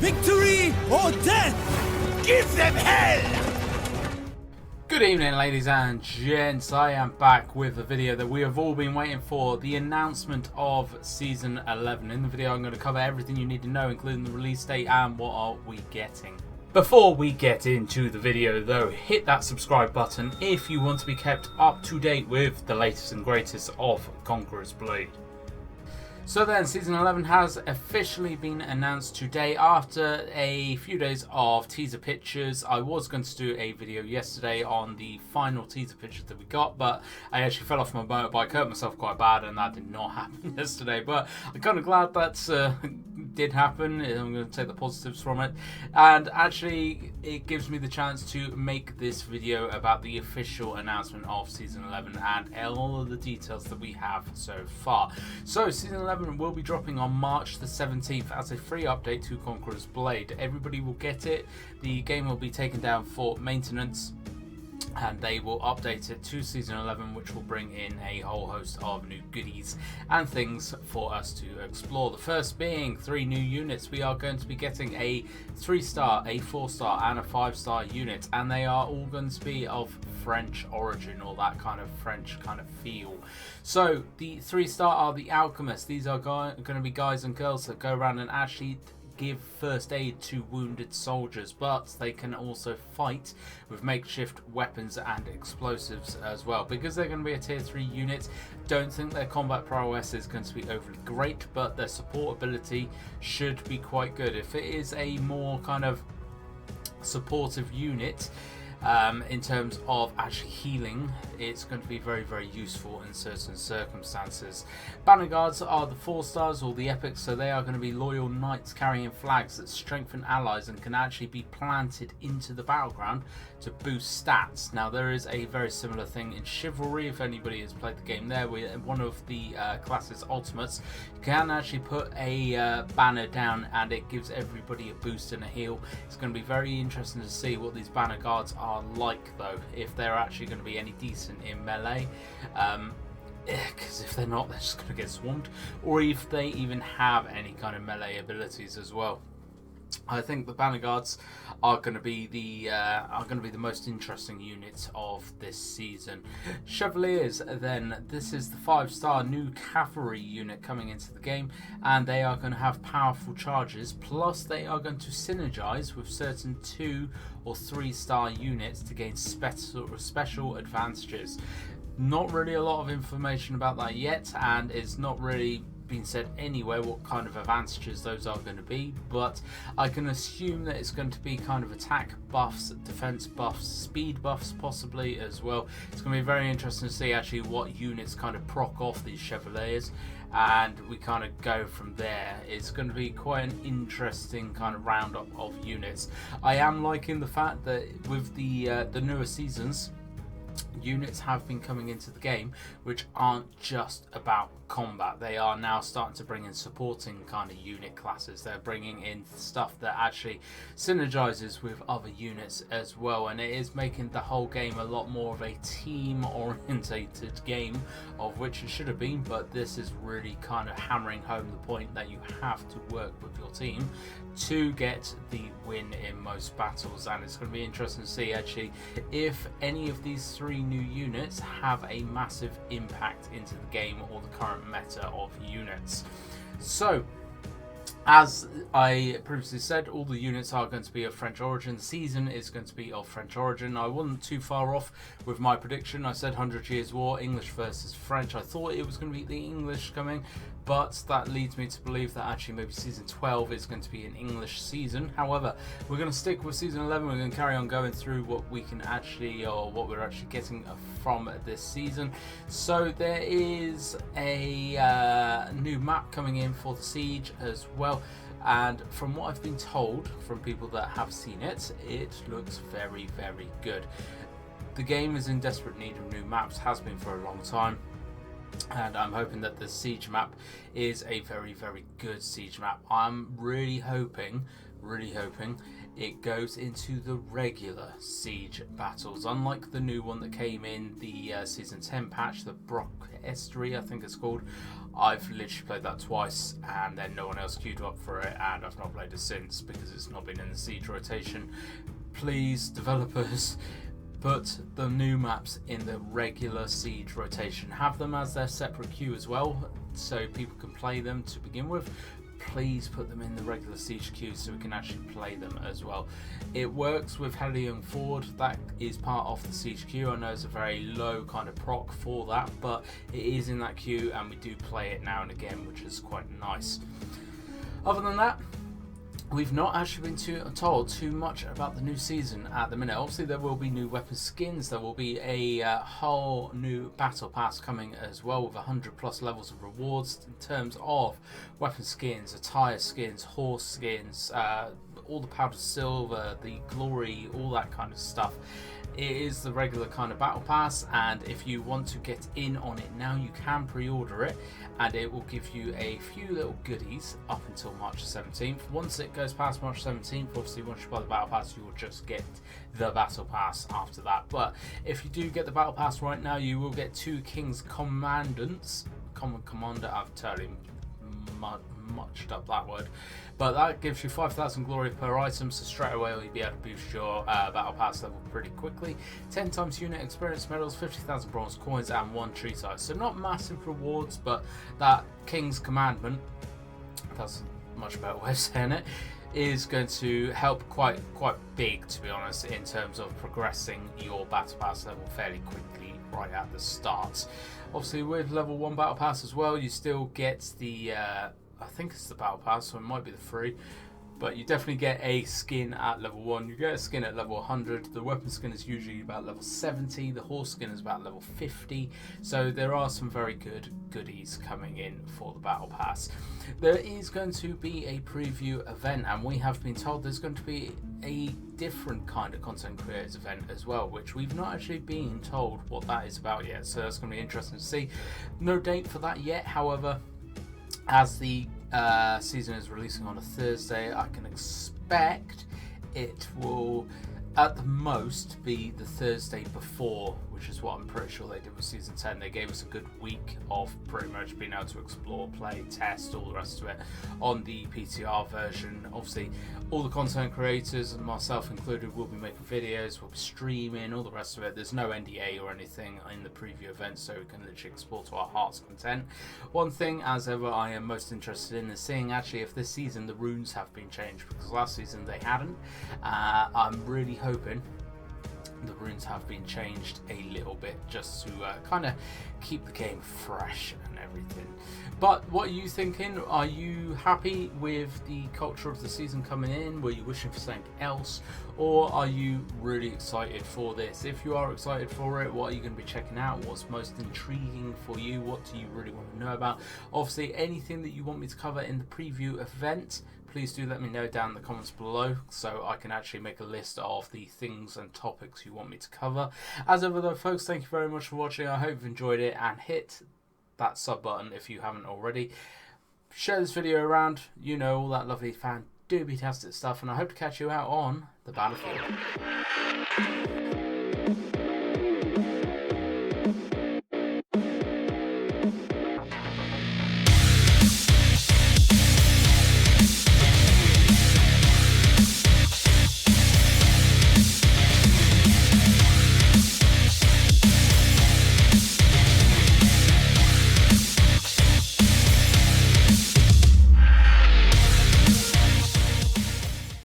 Victory or death! Give them hell! Good evening, ladies and gents. I am back with a video that we have all been waiting for, the announcement of Season 11. In the video I'm going to cover everything you need to know, including the release date and what are we getting. Before we get into the video though, hit that subscribe button if you want to be kept up to date with the latest and greatest of Conquerors Blade. So then, Season 11 has officially been announced today after a few days of teaser pictures. I was going to do a video yesterday on the final teaser pictures that we got, but I actually fell off my motorbike, hurt myself quite bad, and that did not happen yesterday. But I'm kind of glad that did happen. I'm going to take the positives from it. And actually, it gives me the chance to make this video about the official announcement of Season 11 and all of the details that we have so far. So, Season 11 will be dropping on March the 17th as a free update to Conquerors Blade. Everybody will get it. The game will be taken down for maintenance, and they will update it to Season 11, which will bring in a whole host of new goodies and things for us to explore. The first being 3 new units. We are going to be getting a 3-star, a 4-star and a 5-star unit, and they are all going to be of French origin, or that kind of French kind of feel. So the 3-star are the alchemists. These are going to be guys and girls that go around and actually give first aid to wounded soldiers, but they can also fight with makeshift weapons and explosives as well. Because they're going to be a tier 3 unit, don't think their combat prowess is going to be overly great, but their support ability should be quite good. If it is a more kind of supportive unit, in terms of actually healing, it's going to be very, very useful in certain circumstances. Banner guards are the 4-stars, or the epics, so they are going to be loyal knights carrying flags that strengthen allies and can actually be planted into the battleground to boost stats. Now, there is a very similar thing in chivalry. If anybody has played the game there, one of the classes ultimates can actually put a banner down and it gives everybody a boost and a heal. It's going to be very interesting to see what these banner guards are like, though, if they're actually going to be any decent in melee, because if they're not, they're just going to get swarmed, or if they even have any kind of melee abilities as well. I think the banner guards are going to be the most interesting units of this season. Chevaliers, then, this is the 5-star new cavalry unit coming into the game, and they are going to have powerful charges, plus they are going to synergize with certain 2 or 3-star units to gain special advantages. Not really a lot of information about that yet, and it's not really been said anywhere what kind of advantages those are going to be, but I can assume that it's going to be kind of attack buffs, defense buffs, speed buffs possibly as well. It's going to be very interesting to see actually what units kind of proc off these chevaliers, and we kind of go from there. It's going to be quite an interesting kind of roundup of units. I am liking the fact that with the newer seasons, units have been coming into the game which aren't just about combat. They are now starting to bring in supporting kind of unit classes. They're bringing in stuff that actually synergizes with other units as well, and it is making the whole game a lot more of a team orientated game, of which it should have been, but this is really kind of hammering home the point that you have to work with your team to get the win in most battles. And it's going to be interesting to see actually if any of these 3 new units have a massive impact into the game or the current meta of units. So, as I previously said, all the units are going to be of French origin. The season is going to be of French origin. I wasn't too far off with my prediction. I said 100 Years War, English versus French. I thought it was going to be the English coming, but that leads me to believe that actually maybe Season 12 is going to be an English season. However, we're going to stick with Season 11. We're going to carry on going through what we can actually, or what we're actually getting from this season. So there is a new map coming in for the Siege as well. And from what I've been told from people that have seen it, it looks very, very good. The game is in desperate need of new maps, has been for a long time. And I'm hoping that the Siege map is a very, very good Siege map. I'm really hoping it goes into the regular siege battles. Unlike the new one that came in the Season 10 patch, the Brock Estuary, I think it's called. I've literally played that twice, and then no one else queued up for it, and I've not played it since because it's not been in the siege rotation. Please, developers, put the new maps in the regular siege rotation. Have them as their separate queue as well, so people can play them to begin with. Please put them in the regular siege queue so we can actually play them as well. It works with Hellion Ford, that is part of the siege queue. I know it's a very low kind of proc for that, but it is in that queue and we do play it now and again, which is quite nice. Other than that, we've not actually been told too much about the new season at the minute. Obviously there will be new weapon skins, there will be a whole new battle pass coming as well with 100+ levels of rewards in terms of weapon skins, attire skins, horse skins, all the powdered silver, the glory, all that kind of stuff. It is the regular kind of battle pass, and if you want to get in on it now, you can pre-order it, and it will give you a few little goodies up until March 17th. Once it goes past March 17th, obviously once you buy the battle pass, you will just get the battle pass after that. But if you do get the battle pass right now, you will get 2 King's Commandants. Commander, I've totally muched up that word, but that gives you 5,000 glory per item, so straight away you'll be able to boost your battle pass level pretty quickly. 10 times unit experience medals, 50,000 bronze coins, and 1 treat item. So not massive rewards, but that King's Commandment, that's a much better way of saying it, is going to help quite big, to be honest, in terms of progressing your battle pass level fairly quickly right at the start. Obviously with level 1 battle pass as well, you still get the I think it's the battle pass, so it might be the free, but you definitely get a skin at level 1. You get a skin at level 100. The weapon skin is usually about level 70. The horse skin is about level 50. So there are some very good goodies coming in for the battle pass. There is going to be a preview event, and we have been told there's going to be a different kind of content creators event as well, which we've not actually been told what that is about yet. So that's going to be interesting to see. No date for that yet, however, as the season is releasing on a Thursday, I can expect it will at the most be the Thursday before, which is what I'm pretty sure they did with Season 10. They gave us a good week of pretty much being able to explore, play, test, all the rest of it on the PTR version. Obviously, all the content creators, and myself included, will be making videos, we'll be streaming, all the rest of it. There's no NDA or anything in the preview event, so we can literally explore to our heart's content. One thing, as ever, I am most interested in is seeing actually if this season the runes have been changed, because last season they hadn't. I'm really hoping the runes have been changed a little bit just to kind of keep the game fresh and everything. But what are you thinking? Are you happy with the culture of the season coming in? Were you wishing for something else? Or are you really excited for this? If you are excited for it, what are you going to be checking out? What's most intriguing for you? What do you really want to know about? Obviously, anything that you want me to cover in the preview event, please do let me know down in the comments below so I can actually make a list of the things and topics you want me to cover. As ever though, folks, thank you very much for watching. I hope you've enjoyed it, and hit that sub button if you haven't already. Share this video around, you know, all that lovely fan-dooby-tastic stuff, and I hope to catch you out on the battlefield.